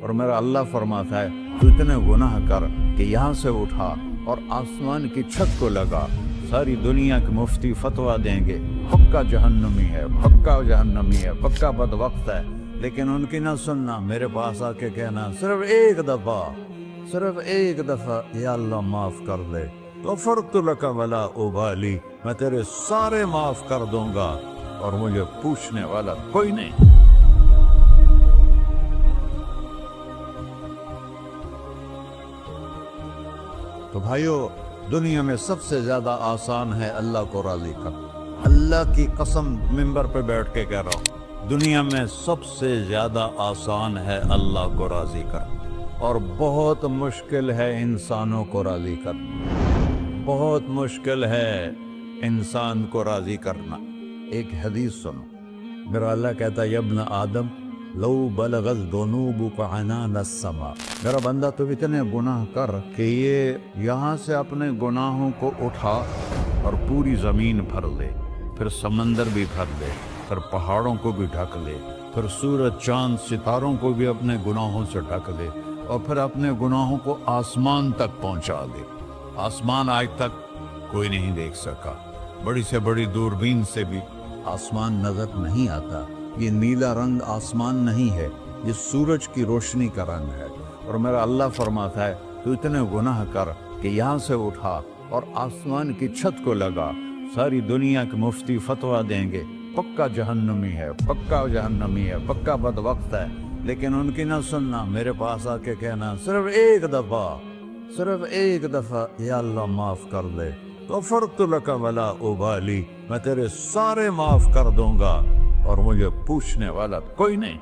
اور میرا اللہ فرماتا ہے تو اتنے گناہ کر کہ یہاں سے اٹھا اور آسمان کی چھت کو لگا، ساری دنیا کے مفتی فتویٰ دیں گے پکا جہنمی ہے، پکا جہنمی ہے، پکا بدبخت ہے، لیکن ان کی نہ سننا، میرے پاس آ کے کہنا صرف ایک دفعہ یا اللہ معاف کر دے، غفرت لک ولا ابالی، میں تیرے سارے معاف کر دوں گا اور مجھے پوچھنے والا کوئی نہیں۔ تو بھائیو، دنیا میں سب سے زیادہ آسان ہے اللہ کو راضی کرنا، اللہ کی قسم ممبر پہ بیٹھ کے کہہ رہا ہوں، دنیا میں سب سے زیادہ آسان ہے اللہ کو راضی کرنا، اور بہت مشکل ہے انسانوں کو راضی کرنا، بہت مشکل ہے انسان کو راضی کرنا۔ ایک حدیث سنو، میرا اللہ کہتا ہے یا ابن آدم لو بلغت ذنوبک عنان السماء، میرا بندہ تو اتنے گناہ کر کہ یہ یہاں سے اپنے گناہوں کو اٹھا اور پوری زمین بھر لے، پھر سمندر بھی بھر لے، پھر پہاڑوں کو بھی ڈھک لے، پھر سورج چاند ستاروں کو بھی اپنے گناہوں سے ڈھک لے، اور پھر اپنے گناہوں کو آسمان تک پہنچا دے۔ آسمان آج تک کوئی نہیں دیکھ سکا، بڑی سے بڑی دوربین سے بھی آسمان نظر نہیں آتا، یہ نیلا رنگ آسمان نہیں ہے، یہ سورج کی روشنی کا رنگ ہے۔ اور میرا اللہ فرماتا ہے تو اتنے گناہ کر کہ یہاں سے اٹھا اور آسمان کی چھت کو لگا، ساری دنیا کے مفتی فتویٰ دیں گے پکا جہنمی ہے، پکا جہنمی ہے، پکا بدبخت ہے، لیکن ان کی نہ سننا، میرے پاس آ کے کہنا صرف ایک دفعہ یا اللہ معاف کر دے، غفرت لک ولا ابالی، میں تیرے سارے معاف کر دوں گا اور مجھے پوچھنے والا کوئی نہیں۔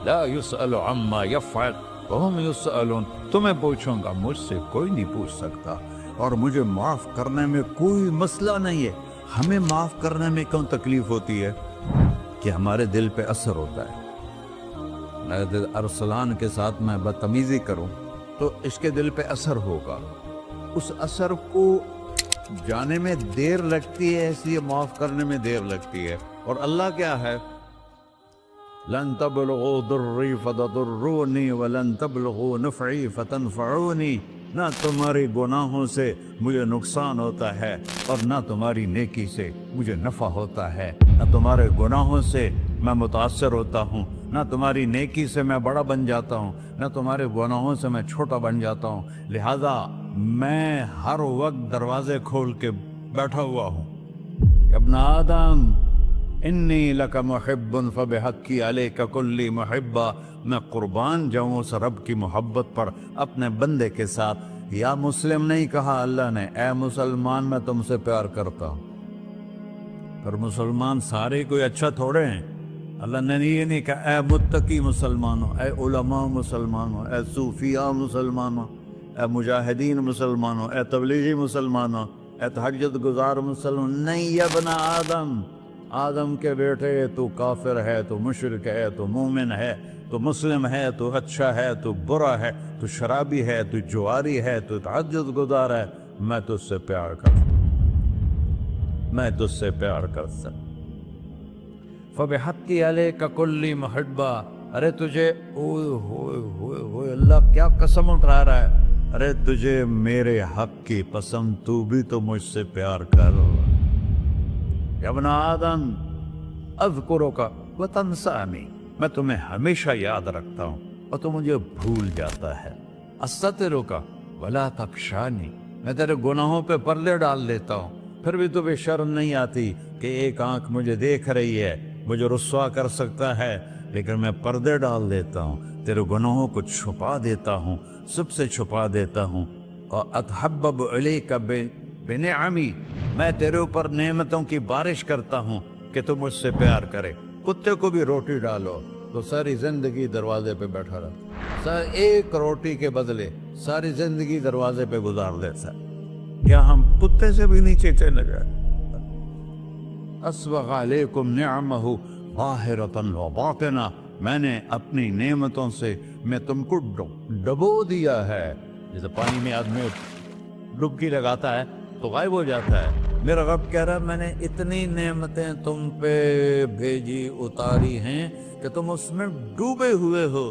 لا يسأل عما يفعل وهم يسألون، تمہیں پوچھوں گا، مجھ سے کوئی نہیں پوچھ سکتا، اور مجھے معاف کرنے میں کوئی مسئلہ نہیں ہے۔ ہمیں معاف کرنے میں کیوں تکلیف ہوتی ہے؟ کہ ہمارے دل پہ اثر ہوتا ہے۔ ارسلان کے ساتھ میں بدتمیزی کروں تو اس کے دل پہ اثر ہوگا، اس اثر کو جانے میں دیر لگتی ہے، اس لیے معاف کرنے میں دیر لگتی ہے۔ اور اللہ کیا ہے؟ لن تبلغوا ضری فتضرونی ولن تبلغوا نفعی فتنفعونی، نہ تمہاری گناہوں سے مجھے نقصان ہوتا ہے اور نہ تمہاری نیکی سے مجھے نفع ہوتا ہے، نہ تمہارے گناہوں سے میں متاثر ہوتا ہوں، نہ تمہاری نیکی سے میں بڑا بن جاتا ہوں، نہ تمہارے گناہوں سے میں چھوٹا بن جاتا ہوں، لہذا میں ہر وقت دروازے کھول کے بیٹھا ہوا ہوں۔ ابن آدم انی لک محب فبحقی علیک کلی محبہ، میں قربان جاؤں اس رب کی محبت پر اپنے بندے کے ساتھ۔ یا مسلم نہیں کہا اللہ نے، اے مسلمان میں تم سے پیار کرتا ہوں۔ پر مسلمان سارے کوئی اچھا تھوڑے ہیں، اللہ نے یہ نہیں کہا اے متقی مسلمانوں، اے علماء مسلمانوں، اے صوفیاء مسلمانوں، اے مجاہدین مسلمانوں، اے تبلیغی مسلمانوں، اے تہجد گزار مسلمان، نہیں یا ابن آدم، آدم کے بیٹے، تو کافر ہے، تو مشرک ہے، تو مومن ہے، تو مسلم ہے، تو اچھا ہے، تو برا ہے، تو شرابی ہے، تو جواری ہے، تو تہجد گزار ہے، میں تجھ سے پیار کرتا ہوں، میں تجھ سے پیار کرتا ہوں۔ فبحقی علیک کلی محبہ، ارے تجھے اوئے اللہ کیا قسم اٹھا رہا ہے، ارے تجھے میرے حق کی قسم، تو بھی تو مجھ سے پیار کر۔ یا ابن آدم اذکرک وتنسانی، میں تمہیں ہمیشہ یاد رکھتا ہوں اور تو مجھے بھول جاتا ہے۔ استترک ولا تخشانی، میں تیرے گناہوں پہ پردے ڈال دیتا ہوں، پھر بھی تمہیں شرم نہیں آتی کہ ایک آنکھ مجھے دیکھ رہی ہے، مجھے رسوا کر سکتا ہے، لیکن میں پردے ڈال دیتا ہوں، تیرے گناہوں کو چھپا دیتا ہوں، سب سے چھپا دیتا ہوں۔ اور اتحبب علیک بنعمی، میں تیرے اوپر نعمتوں کی بارش کرتا ہوں کہ تو مجھ سے پیار کرے۔ کتے کو بھی روٹی ڈالو تو ساری زندگی دروازے پہ بیٹھا رہتا، ایک روٹی کے بدلے ساری زندگی دروازے پہ گزار دیتا، کیا ہم کتے سے بھی نیچے چلے گئے؟ اسبغ علیکم نعمہ ظاہرۃ و باطنہ، میں نے اپنی نعمتوں سے میں تم کو ڈبو دیا ہے، جیسے پانی میں آدمی ڈبکی لگاتا ہے تو غائب ہو جاتا ہے۔ میرا رب کہہ رہا ہے میں نے اتنی نعمتیں تم پہ بھیجی، اتاری ہیں کہ تم اس میں ڈوبے ہوئے ہو،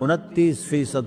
29%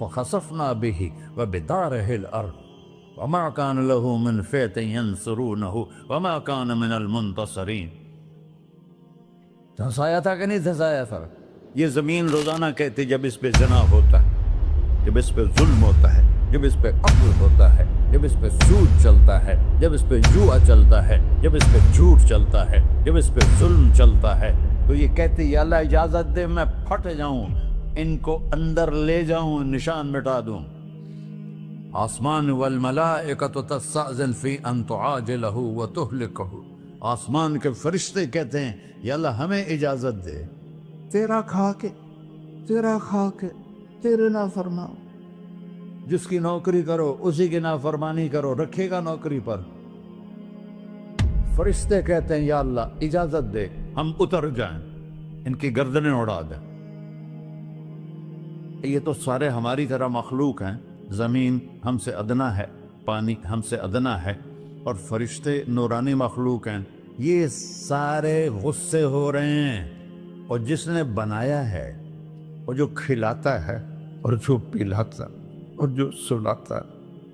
فخسفنا به وبداره الأرض وما كان له من فئة ينصرونه وما كان من المنتصرين. دھنسایا تھا کہ نہیں دھنسایا تھا؟ یہ زمین روزانہ کہتی جب اس پہ زنا ہوتا ہے، جب اس پہ ظلم ہوتا ہے، جب اس پہ قتل ہوتا ہے، جب اس پہ سود چلتا ہے، جب اس پہ جوا چلتا ہے، جب اس پہ جھوٹ چلتا ہے، جب اس پہ ظلم چلتا ہے، تو یہ کہتے یا اللہ اجازت دے میں پھٹ جاؤں، ان کو اندر لے جاؤں، نشان مٹا دوں. آسمان والملائکۃ تستأذن فی ان تعاجلہ وتہلکہ. آسمان کے فرشتے کہتے ہیں یا اللہ ہمیں اجازت دے، تیرا کھا کے تیرے نافرمان، جس کی نوکری کرو اسی کی نافرمانی کرو، رکھے گا نوکری پر. فرشتے کہتے ہیں یا اللہ اجازت دے ہم اتر جائیں، ان کی گردنیں اڑا دیں. یہ تو سارے ہماری طرح مخلوق ہیں، زمین ہم سے ادنا ہے، پانی ہم سے ادنا ہے، اور فرشتے نورانی مخلوق ہیں. یہ سارے غصے ہو رہے ہیں، اور جس نے بنایا ہے، اور جو کھلاتا ہے، اور جو پلاتا، اور جو سلاتا،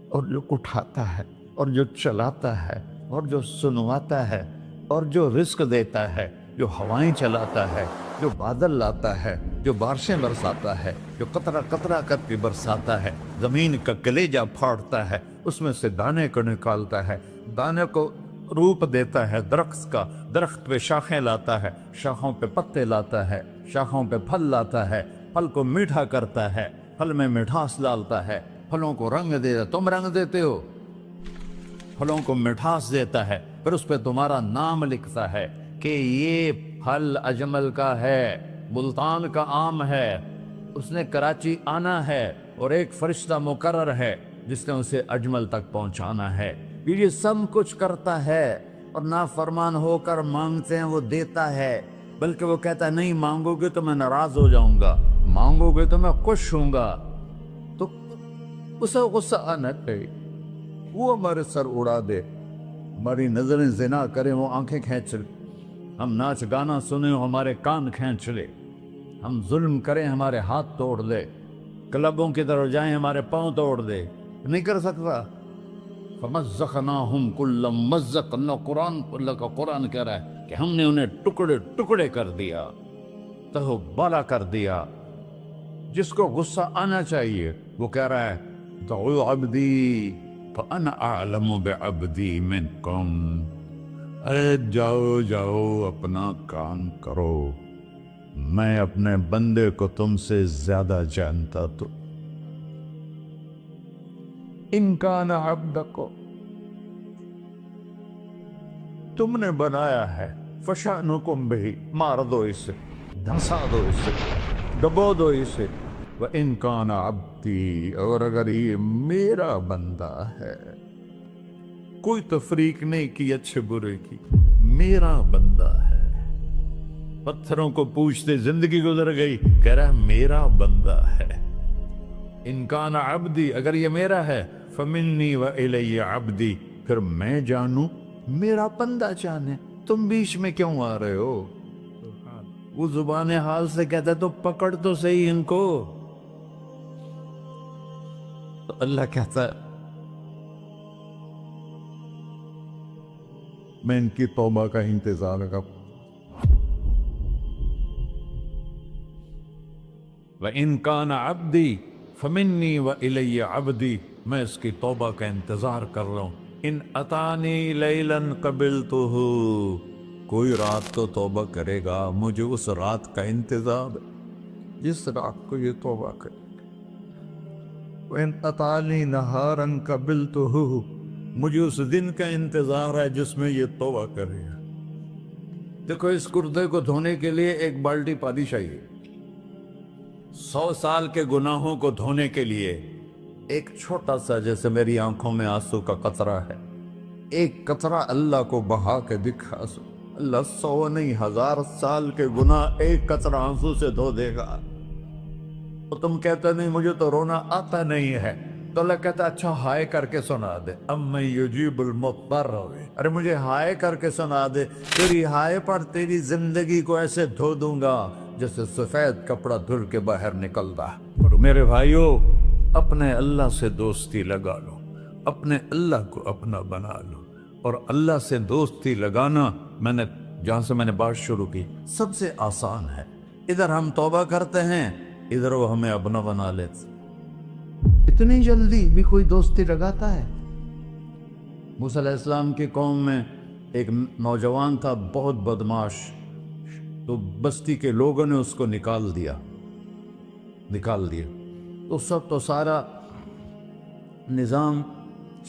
اور جو اٹھاتا ہے، اور جو چلاتا ہے، اور جو سنواتا ہے، اور جو رزق دیتا ہے، جو ہوائیں چلاتا ہے، جو بادل لاتا ہے، جو بارشیں برساتا ہے، جو قطرہ قطرہ کر کے برساتا ہے، زمین کا کلیجہ پھاڑتا ہے، اس میں سے دانے کو نکالتا ہے، دانے کو روپ دیتا ہے درخت کا، درخت پہ شاخیں لاتا ہے، شاخوں پہ پتے لاتا ہے، شاخوں پہ پھل لاتا ہے، پھل کو میٹھا کرتا ہے، پھل میں مٹھاس ڈالتا ہے، پھلوں کو رنگ دیتا. تم رنگ دیتے ہو، پھلوں کو مٹھاس دیتا ہے، پھر اس پہ تمہارا نام لکھتا ہے کہ یہ پھل اجمل کا ہے، ملتان کا آم ہے، اس نے کراچی آنا ہے، اور ایک فرشتہ مقرر ہے جس نے اسے اجمل تک پہنچانا ہے. یہ سب کچھ کرتا ہے، اور نافرمان ہو کر مانگتے ہیں وہ دیتا ہے، بلکہ وہ کہتا ہے نہیں مانگو گے تو میں ناراض ہو جاؤں گا، مانگو گے تو میں خوش ہوں گا. تو اسے غصہ آنا چاہیے، وہ ہمارے سر اڑا دے، ہماری نظریں زنا کریں وہ آنکھیں کھینچ لے، ہم ناچ گانا سنیں ہمارے کان کھینچ لے، ہم ظلم کریں ہمارے ہاتھ توڑ دے، کلبوں کی طرف جائیں ہمارے پاؤں توڑ دے. نہیں کر سکتا. فَمَزَّقْنَاهُمْ كُلَّ مُمَزَّقٍ. اللہ کا قرآن کہہ رہا ہے کہ ہم نے انہیں ٹکڑے ٹکڑے کر دیا، تہو بالا کر دیا. جس کو غصہ آنا چاہیے وہ کہہ رہا ہے دعوا عبدی فأنا أعلم بعبدی منکم. ارے جاؤ جاؤ اپنا کام کرو، میں اپنے بندے کو تم سے زیادہ جانتا. تو ان کان عبدکو، تم نے بنایا ہے، فشانکم بہی، مار دو اسے، دھنسا دو اسے، دبو دو اسے. وَإِن كَانَ عَبْدِي، اور اگر یہ میرا بندہ ہے، کوئی تفریق نہیں کی اچھے برے کی، میرا بندہ ہے. پتھروں کو پوچھتے زندگی گزر گئی، کہہ رہا ہے میرا بندہ ہے. ان کان عبدی، اگر یہ میرا ہے، فمنی وإلی عبدی، پھر میں جانوں میرا بندہ جانے. تم بیچ میں کیوں آ رہے ہو؟ وہ زبان حال سے کہتا ہے تو پکڑ تو صحیح ان کو. تو اللہ کہتا ہے میں ان کی توبہ کا انتظار کروں. وَإِن كَانَ عَبْدِي فَمِنِّي وَإِلَيَّ عَبْدِي، میں اس کی توبہ کا انتظار کر رہا ہوں. ان اتانی لیلاً قبلتہ، کوئی رات تو توبہ کرے گا، مجھے اس رات کا انتظار ہے جس رات کو یہ توبہ کرے. وَإِنْ أَتَانِي نَهَارًا قَبِلْتُهُ، مجھے اس دن کا انتظار ہے جس میں یہ توبہ کرے گا. دیکھو اس کردے کو دھونے کے لیے ایک بالٹی پانی چاہیے. 100 سال کے گناہوں کو دھونے کے لیے ایک چھوٹا سا، جیسے میری آنکھوں میں آنسو کا قطرہ ہے، ایک قطرہ اللہ کو بہا کے دکھا سو، اللہ 100 نہیں 1000 سال کے گناہ ایک قطرہ آنسو سے دھو دے گا. تو تم کہتے نہیں مجھے تو رونا آتا نہیں ہے، تو اللہ کہتا اچھا ہائے کر کے سنا دے. اَمَّن يُجِيبُ الْمُضْطَرَّ، ارے مجھے ہائے کر کے سنا دے، تیری ہائے پر تیری زندگی کو ایسے دھو دوں گا جیسے سفید کپڑا دھل کے باہر نکلتا. اور میرے بھائیو، اپنے اللہ سے دوستی لگا لو، اپنے اللہ کو اپنا بنا لو۔ اور اللہ سے دوستی لگانا، جہاں سے میں نے بات شروع کی، سب سے آسان ہے۔ ادھر ہم توبہ کرتے ہیں، ادھر وہ ہمیں اپنا بنا لیتے۔ اتنی جلدی بھی کوئی دوستی لگاتا ہے؟ موسیٰ علیہ السلام کی قوم میں ایک نوجوان تھا، بہت بدماش، تو بستی کے لوگوں نے اس کو نکال دیا۔ تو سارا نظام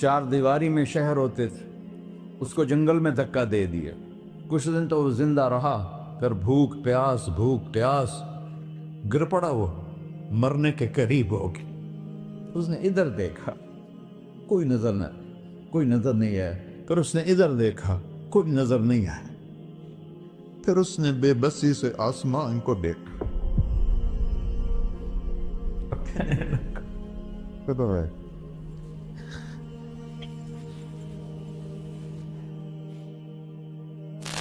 چار دیواری میں شہر ہوتے تھے، اس کو جنگل میں دھکا دے دیا۔ کچھ دن تو وہ زندہ رہا، پھر بھوک پیاس گر پڑا، وہ مرنے کے قریب ہو گیا۔ اس نے ادھر دیکھا، کوئی نظر نہیں آیا۔ پھر اس نے ادھر دیکھا، کوئی نظر نہیں آیا۔ پھر اس نے بے بسی سے آسمان کو دیکھا۔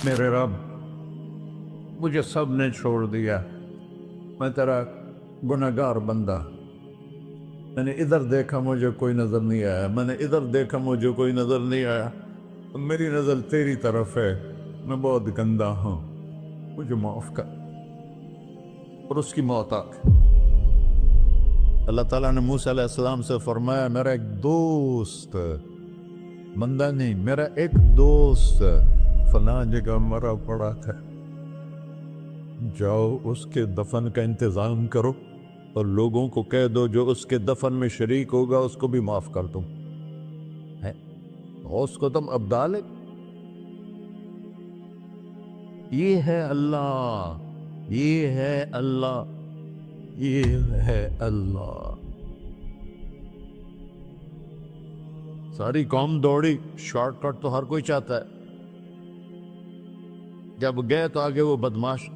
میرے رب، مجھے سب نے چھوڑ دیا، میں تیرا گنہگار بندہ۔ میں نے ادھر دیکھا، مجھے کوئی نظر نہیں آیا، میں نے ادھر دیکھا، مجھے کوئی نظر نہیں آیا۔ میری نظر تیری طرف ہے، میں بہت گندا ہوں، مجھے معاف کر۔ اور اس کی موت آ گئی۔ اللہ تعالیٰ نے موسیٰ علیہ السلام سے فرمایا، میرا ایک دوست، بندہ نہیں، میرا ایک دوست فلاں جگہ مرا پڑا تھا، جاؤ اس کے دفن کا انتظام کرو اور لوگوں کو کہہ دو جو اس کے دفن میں شریک ہوگا اس کو بھی معاف کر دوں۔ اس کو تم ابدال ہے۔ یہ ہے اللہ، یہ ہے اللہ، یہ ہے اللہ۔ ساری قوم دوڑی، شارٹ کٹ تو ہر کوئی چاہتا ہے۔ جب گئے تو آگے وہ بدماش،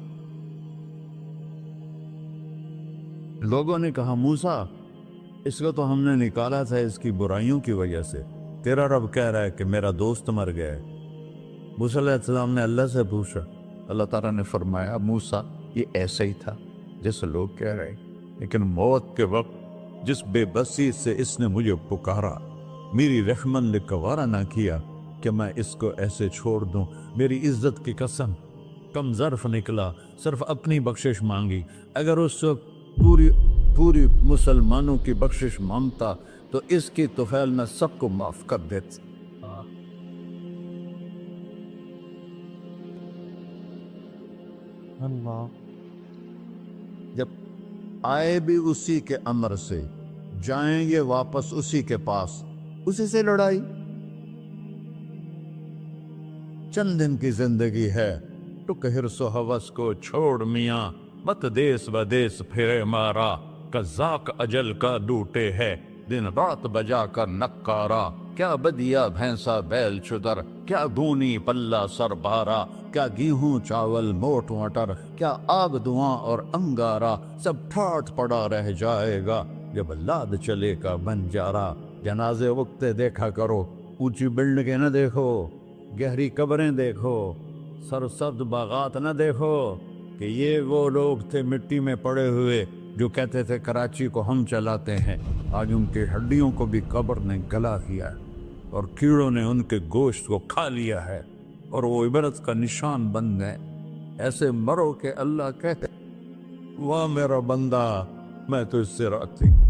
لوگوں نے کہا موسیٰ اس کو تو ہم نے نکالا تھا اس کی برائیوں کی وجہ سے، تیرا رب کہہ رہا ہے کہ میرا دوست مر گیا ہے۔ موسیٰ علیہ السلام نے اللہ سے پوچھا، اللہ تعالیٰ نے فرمایا موسیٰ یہ ایسا ہی تھا جیسے لوگ کہہ رہے ہیں، لیکن موت کے وقت جس بے بسی سے اس نے مجھے پکارا، میری رحمت نے گوارا نہ کیا کہ میں اس کو ایسے چھوڑ دوں۔ میری عزت کی قسم، کم ظرف نکلا، صرف اپنی بخشش مانگی۔ اگر اس وقت پوری مسلمانوں کی بخشش مانگتا تو اس کی طفیل میں سب کو معاف کر دیتا۔ اللہ جب آئے بھی اسی کے امر سے، جائیں گے واپس اسی کے پاس، اسی سے لڑائی۔ چند دن کی زندگی ہے، ٹک حرص و ہوس کو چھوڑ میاں، مت دیس بدیس پھرے مارا، قزاق اجل کا ڈوٹے ہے، دن رات بجا کر نکارا، کیا بدیا بھینسا بیل چدر، کیا گونی پلہ سر بارا، کیا گیہوں چاول موٹ مٹر، کیا آگ دھواں اور انگارا، سب ٹھاٹھ پڑا رہ جائے گا جب لاد چلے کا بنجارا۔ جنازے وقتے دیکھا کرو، اونچی بلڈنگیں نہ دیکھو، گہری قبریں دیکھو، سرسبز باغات نہ دیکھو کہ یہ وہ لوگ تھے مٹی میں پڑے ہوئے جو کہتے تھے کراچی کو ہم چلاتے ہیں۔ آج ان کی ہڈیوں کو بھی قبر نے گلا کیا ہے اور کیڑوں نے ان کے گوشت کو کھا لیا ہے اور وہ عبرت کا نشان بن گئے۔ ایسے مرو کہ اللہ کہتے واہ میرا بندہ، میں تو اس سے راضی۔